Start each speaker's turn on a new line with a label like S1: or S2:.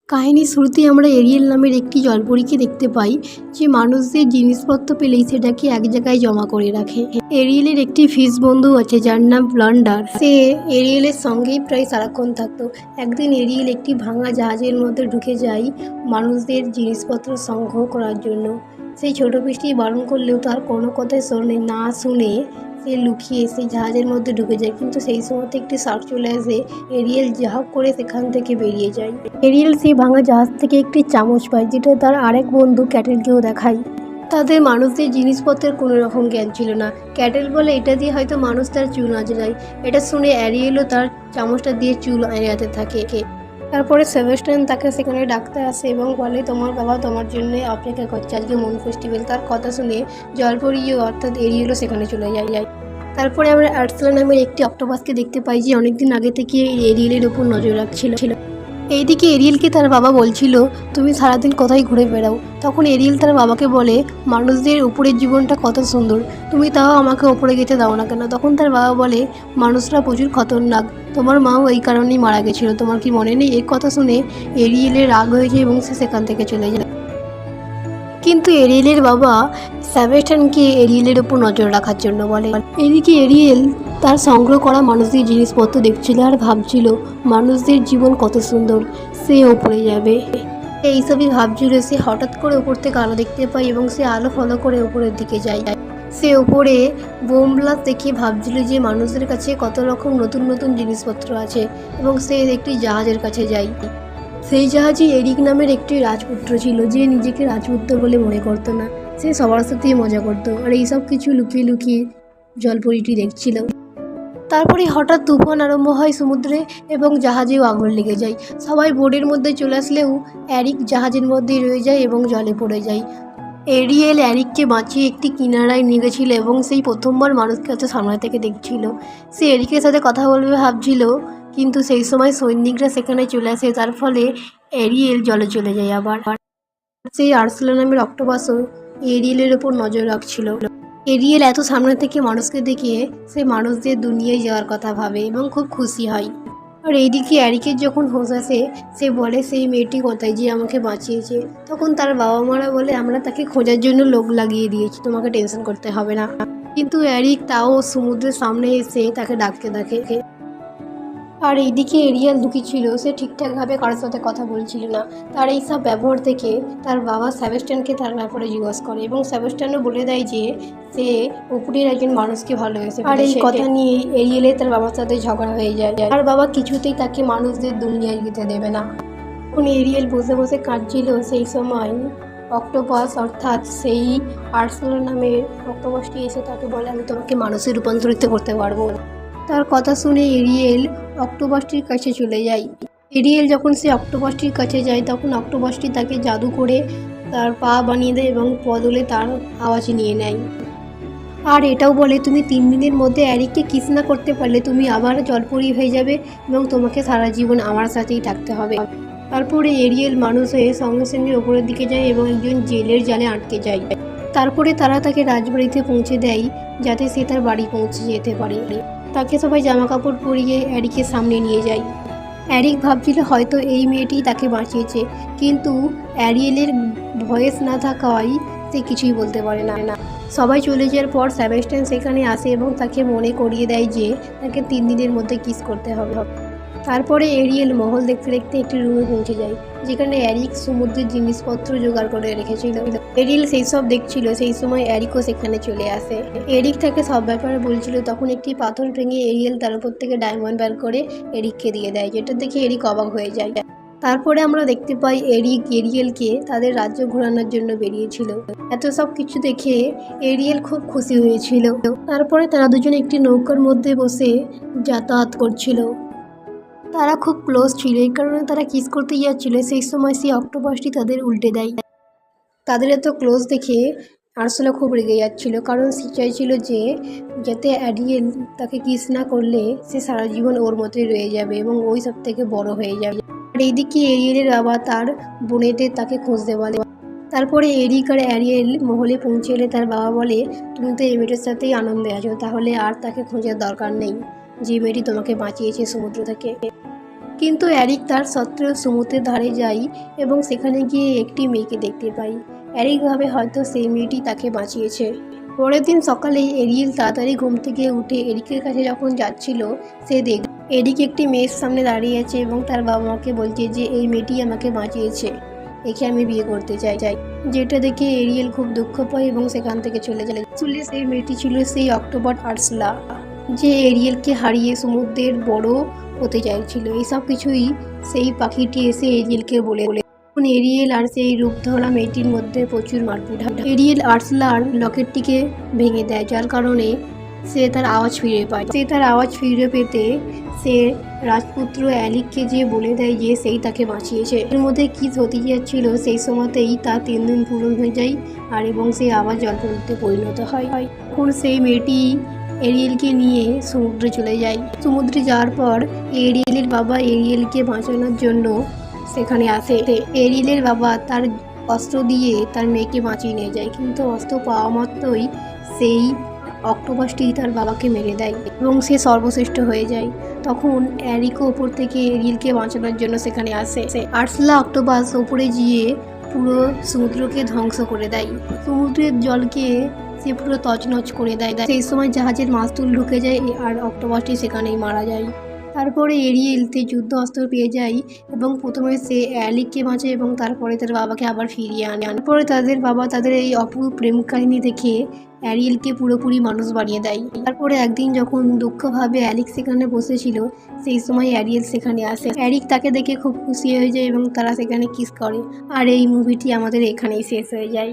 S1: কাহিনীর শুরুতেই আমরা এরিয়েল নামের একটি জলপরীকে দেখতে পাই, যে মানুষদের জিনিসপত্র পেলেই সেটাকে এক জায়গায় জমা করে রাখে। এরিয়েলের একটি ফিশ বন্ধু আছে যার নাম প্লান্ডার। সে এরিয়েলের সঙ্গেই প্রায় সারাক্ষণ থাকতো। একদিন এরিয়েল একটি ভাঙা জাহাজের মধ্যে ঢুকে যায় মানুষদের জিনিসপত্র সংগ্রহ করার জন্য। সেই ছোট ফিশটি বারণ করলেও তার কোনো কথাই না শুনে সে লুকিয়ে সেই জাহাজের মধ্যে ঢুকে যায়, কিন্তু সেই সময়তে একটি শার্ক চলে আসে। এরিয়েল যা হোক করে সেখান থেকে বেরিয়ে যায়। এরিয়েল সেই ভাঙা জাহাজ থেকে একটি চামচ পায়, যেটা তার আরেক বন্ধু ক্যাটেলকেও দেখায়। তাদের মানুষদের জিনিসপত্রের কোনো রকম জ্ঞান ছিল না। ক্যাটেল বলে এটা দিয়ে হয়তো মানুষ তার চুল আঁচড়ায়। এটা শুনে অ্যারিয়েলও তার চামচটা দিয়ে চুল আঁচড়াতে থাকে। তারপরে সেবাস্টিয়ান তাকে সেখানে ডাকতে আসে এবং বলে, তোমার বাবা তোমার জন্য অপেক্ষা করছে, আজকে মুন ফেস্টিভ্যাল। তার কথা শুনে জলপরীও অর্থাৎ এরিয়েলও সেখানে চলে যায়। তারপরে আমরা আর্সলা নামের একটি অক্টোপাসকে দেখতে পাই, যে অনেকদিন আগে থেকে এরিয়েলের ওপর নজর রাখছিল। এইদিকে এরিয়েলকে তার বাবা বলছিল, তুমি সারাদিন কোথায় ঘুরে বেড়াও। তখন এরিয়েল তার বাবাকে বলে, মানুষদের উপরের জীবনটা কত সুন্দর, তুমি তাও আমাকে ওপরে যেতে দাও না কেন। তখন তার বাবা বলে, মানুষরা প্রচুর খতরনাক, তোমার মাও এই কারণেই মারা গেছিল, তোমার কি মনে নেই? এই কথা শুনে এরিয়েলের রাগ হয়ে যায় এবং সে সেখান থেকে চলে যায়। কিন্তু এরিয়েলের বাবা সেবাস্টিয়ানকে এরিয়েলের ওপর নজর রাখার জন্য বলে। এদিকে এরিয়েল তার সংগ্রহ করা মানুষদের জিনিসপত্র দেখছিল আর ভাবছিল মানুষদের জীবন কত সুন্দর, সে ওপরে যাবে। এইসবই ভাবছিল। সে হঠাৎ করে উপর থেকে আলো দেখতে পায় এবং সে আলো ফলো করে উপরের দিকে যায়। সে উপরে বোম ব্লাস্ট দেখে ভাবছিল যে মানুষদের কাছে কত রকম নতুন নতুন জিনিসপত্র আছে, এবং সে একটি জাহাজের কাছে যায়। সেই জাহাজে এরিক নামের একটি রাজপুত্র ছিল, যে নিজেকে রাজপুত্র বলে মনে করতো না। সে সবার সাথেই মজা করতো আর এইসব কিছু লুকিয়ে লুকিয়ে জলপরীটি দেখছিল। তারপরে হঠাৎ তুফান আরম্ভ হয় সমুদ্রে এবং জাহাজেও আগুন লেগে যায়। সবাই বোর্ডের মধ্যে চলে আসলেও এরিক জাহাজের মধ্যেই রয়ে যায় এবং জলে পড়ে যায়। এরিয়েল এরিককে বাঁচিয়ে একটি কিনারায় নিয়ে গেছিল এবং সেই প্রথমবার মানুষকে হয়তো সামনে থেকে দেখছিল। সে এরিকের সাথে কথা বলবে ভাবছিল, কিন্তু সেই সময় সৈনিকরা সেখানে চলে আসে, তার ফলে এরিয়েল জলে চলে যায়। আবার সেই আর্সলা নামের অক্টোপাসও এরিয়েলের ওপর নজর রাখছিল। এরিয়েল এত সামনে থেকে মানুষকে দেখে সে মানুষদের দুনিয়ায় যাওয়ার কথা ভাবে এবং খুব খুশি হয়। আর এইদিকে এরিকের যখন হোশ আসে, সে বলে সেই মেয়েটি কোথায় যে আমাকে বাঁচিয়েছে। তখন তার বাবা মারা বলে, আমরা তাকে খোঁজার জন্য লোক লাগিয়ে দিয়েছি, তোমাকে টেনশন করতে হবে না। কিন্তু এরিক তাও সমুদ্রের সামনে এসে তাকে ডাকতে থাকে। আর এইদিকে এরিয়েল দুঃখী ছিল, সে ঠিকঠাকভাবে কারোর সাথে কথা বলছিল না। তার এই সব ব্যবহার থেকে তার বাবা সেবাস্টিয়ানকে তার ব্যাপারে জিজ্ঞাসা করে এবং সেবাস্টিয়ানও বলে দেয় যে সে উপরের একজন মানুষকে ভালোবেসে। আর এই কথা নিয়ে এরিয়েলের তার বাবার সাথে ঝগড়া হয়ে যায়। আর বাবা কিছুতেই তাকে মানুষদের দুনিয়ায় যেতে দেবে না। এখন এরিয়েল বসে বসে কাঁদছিল। সেই সময় অক্টোপাস অর্থাৎ সেই আর্সলা নামের অক্টোপাসটি এসে তাকে বলে, আমি তোমাকে মানুষে রূপান্তরিত করতে পারবো। তার কথা শুনে এরিয়েল অক্টোপাসটির কাছে চলে যায়। এরিয়েল যখন সে অক্টোপাসটির কাছে যায়, তখন অক্টোপাসটি তাকে জাদু করে তার পা বানিয়ে দেয় এবং বদলে তার আওয়াজ নিয়ে নেয়। আর এটাও বলে, তুমি 3 দিনের মধ্যে এরিককে কিস না করতে পারলে তুমি আবার জলপরী হয়ে যাবে এবং তোমাকে সারা জীবন আমার সাথেই থাকতে হবে। তারপরে এরিয়েল মানুষ হয়ে সঙ্গে সঙ্গে ওপরের দিকে যায় এবং একজন জেলের জালে আটকে যায়। তারপরে তারা তাকে রাজবাড়িতে পৌঁছে দেয়, যাতে সে তার বাড়ি পৌঁছে যেতে পারে। তাকে সবাই জামা কাপড় পরিয়ে এরিকের সামনে নিয়ে যায়। এরিক ভাবছিল হয়তো এই মেয়েটি তাকে বাঁচিয়েছে, কিন্তু অ্যারিয়েলের ভয়েস না থাকায় সে কিছুই বলতে পারে না। সবাই চলে যাওয়ার পর সেবাস্টিয়ান সেখানে আসে এবং তাকে মনে করিয়ে দেয় যে তাকে 3 দিনের মধ্যে কিস করতে হবে। তারপরে এরিয়েল মহল দেখতে দেখতে একটি রুমে পৌঁছে যায়, যেখানে এরিক সমুদ্রের জিনিসপত্র জোগাড় করে রেখেছিল। এরিয়েল সেই সব দেখছিল, সেই সময় এরিকও সেখানে চলে আসে। এরিক তাকে সব ব্যাপারে বলছিল। তখন একটি পাথর ভেঙে এরিয়েল তার উপর থেকে ডায়মন্ড বের করে এরিককে দিয়ে দেয়, যেটা দেখে এরিক অবাক হয়ে যায়। তারপরে আমরা দেখতে পাই এরিক এরিয়েলকে তাদের রাজ্য ঘোরানোর জন্য বেরিয়েছিল। এত সব কিছু দেখে এরিয়েল খুব খুশি হয়েছিল। তারপরে তারা দুজন একটি নৌকার মধ্যে বসে যাতায়াত করছিল। তারা খুব ক্লোজ ছিল, এই কারণে তারা কিস করতে যাচ্ছিল। সেই সময় সেই অক্টোপাসটি তাদের উল্টে দেয়। তাদের এত ক্লোজ দেখে আরসলা খুব রেগে যাচ্ছিল, কারণ সে চাইছিল যে যাতে অ্যারিয়েল তাকে কিস না করলে সে সারা জীবন ওর মতোই রয়ে যাবে এবং ওই সব থেকে বড় হয়ে যাবে। আর এইদিকে এরিয়েলের বাবা তার বোনেদের তাকে খুঁজতে বলে। তারপরে এরিক আর অ্যারিয়েল মহলে পৌঁছে এলে তার বাবা বলে, তুমি তো এই মেয়েটার সাথেই আনন্দে আছো, তাহলে আর তাকে খোঁজার দরকার নেই, যে মেয়েটি তোমাকে বাঁচিয়েছে সমুদ্র থেকে। কিন্তু অ্যারিক তার সত্ত্বেও সমুদ্রের ধারে যায় এবং সেখানে গিয়ে একটি মেয়েকে দেখতে পাই। অ্যারিক ভাবে হয়তো সেই মেয়েটি তাকে বাঁচিয়েছে। পরের দিন সকালে এরিয়েল তাড়াতাড়ি ঘুম থেকে উঠে এরিকের কাছে যখন যাচ্ছিল, সে দেখ এরিক একটি মেয়ের সামনে দাঁড়িয়ে আছে এবং তার বাবা মাকে বলছে যে এই মেয়েটি আমাকে বাঁচিয়েছে, একে আমি বিয়ে করতে চাই। যেটা দেখে এরিয়েল খুব দুঃখ পায় এবং সেখান থেকে চলে যায়। আসলে সেই মেয়েটি ছিল সেই অক্টোপাস আরসলা, যে এরিয়েলকে হারিয়ে সমুদ্রের বড় হতে চাইছিল। এইসব কিছুই সেই পাখিটি এসে এরিয়েলকে বলে। এরিয়েল আর সেই রূপধরা মেয়েটির মধ্যে প্রচুর মারপিট হয়। এরিয়েল আরসলার লকেটটিকে ভেঙে দেয়, যার কারণে সে তার আওয়াজ ফিরে পায়। তার আওয়াজ ফিরে পেতে সে রাজপুত্র অ্যালিককে যে বলে দেয় যে সেই তাকে বাঁচিয়েছে। এর মধ্যে কি হতে যাচ্ছিল সেই সময়তেই তার 3 দিন পূরণ হয়ে যায় আর এবং সে আবার জলপরীতে পরিণত হয়। এখন সেই মেয়েটি এরিয়েলকে নিয়ে সমুদ্রে চলে যায়। সমুদ্রে যাওয়ার পর এরিয়েলের বাবা এরিয়েলকে বাঁচানোর জন্য সেখানে আসে। এরিয়েলের বাবা তার অস্ত্র দিয়ে তার মেয়েকে বাঁচিয়ে নিয়ে যায়, কিন্তু অস্ত্র পাওয়া মাত্রই সেই অক্টোপাসটি তার বাবাকে মেরে দেয় এবং সে সর্বশ্রেষ্ঠ হয়ে যায়। তখন অ্যারিকও ওপর থেকে এরিয়েলকে বাঁচানোর জন্য সেখানে আসে। আরসলা অক্টোপাস ওপরে গিয়ে পুরো সমুদ্রকে ধ্বংস করে দেয়। সমুদ্রের জলকে সে পুরো তছনছ করে দেয়। সেই সময় জাহাজের মাস্তুল ঢুকে যায় আর অক্টোপাসটি সেখানেই মারা যায়। তারপরে এরিয়েল যুদ্ধ অস্ত্র পেয়ে যায় এবং প্রথমে সে অ্যালিককে বাঁচে এবং তারপরে তার বাবাকে আবার ফিরিয়ে আনে। তারপরে তাদের বাবা তাদের এই অপূর্ব প্রেম কাহিনী দেখে অ্যারিয়েলকে পুরোপুরি মানুষ বানিয়ে দেয়। তারপরে একদিন যখন দুঃখভাবে অ্যালিক সেখানে বসেছিল, সেই সময় অ্যারিয়েল সেখানে আসে। অ্যারিক তাকে দেখে খুব খুশি হয়ে যায় এবং তারা সেখানে কিস করে। আর এই মুভিটি আমাদের এখানেই শেষ হয়ে যায়।